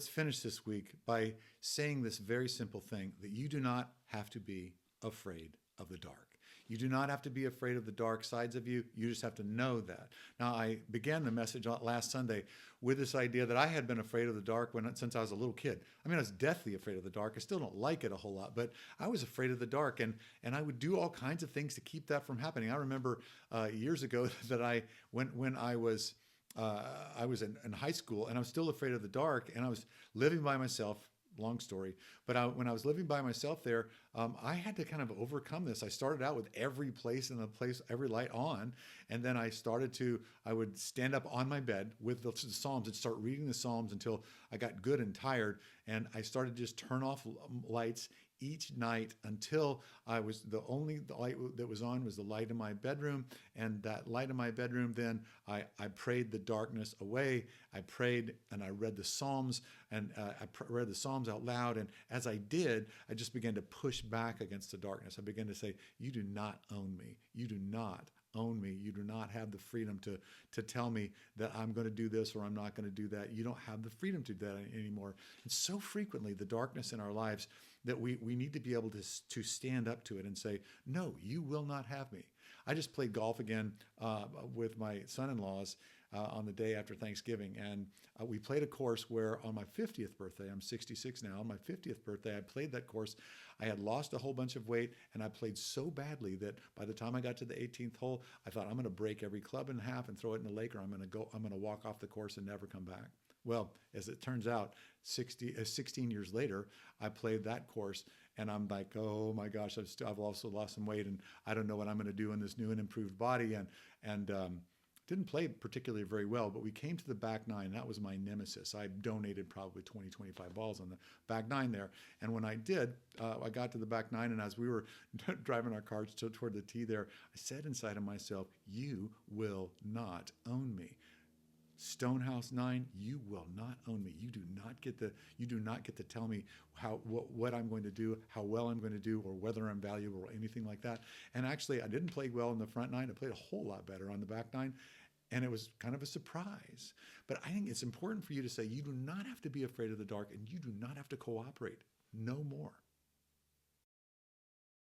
finish this week by saying this very simple thing that you do not have to be afraid of the dark. You do not have to be afraid of the dark sides of you. You just have to know that. Now, I began the message last Sunday with this idea that I had been afraid of the dark since I was a little kid. I mean, I was deathly afraid of the dark. I still don't like it a whole lot, but I was afraid of the dark, and I would do all kinds of things to keep that from happening. I remember years ago that when I was in high school, and I was still afraid of the dark, and I was living by myself. Long story, but when I was living by myself there, I had to kind of overcome this. I started out with every every light on, and then I would stand up on my bed with the Psalms and start reading the Psalms until I got good and tired, and I started to just turn off lights each night until the only light that was on was the light in my bedroom. And that light in my bedroom, then I prayed the darkness away. I prayed and I read the Psalms, and read the Psalms out loud. And as I did, I just began to push back against the darkness. I began to say, you do not own me. You do not own me. You do not have the freedom to tell me that I'm going to do this or I'm not going to do that. You don't have the freedom to do that anymore. And so frequently, the darkness in our lives, that we need to be able to stand up to it and say, no, you will not have me. I just played golf again with my son-in-laws on the day after Thanksgiving. And we played a course where on my 50th birthday, I'm 66 now, on my 50th birthday, I played that course. I had lost a whole bunch of weight, and I played so badly that by the time I got to the 18th hole, I thought, I'm going to break every club in half and throw it in the lake, or I'm going to walk off the course and never come back. Well, as it turns out, 16 years later, I played that course, and I'm like, oh my gosh, I've also lost some weight, and I don't know what I'm going to do in this new and improved body, and didn't play particularly very well. But we came to the back nine. That was my nemesis. I donated probably 20, 25 balls on the back nine there, and when I did, I got to the back nine, and as we were driving our cars toward the tee there, I said inside of myself, you will not own me. Stonehouse 9, you will not own me. You do not get to tell me what I'm going to do, how well I'm going to do, or whether I'm valuable or anything like that. And actually, I didn't play well in the front nine. I played a whole lot better on the back nine, and it was kind of a surprise. But I think it's important for you to say you do not have to be afraid of the dark, and you do not have to cooperate. No more.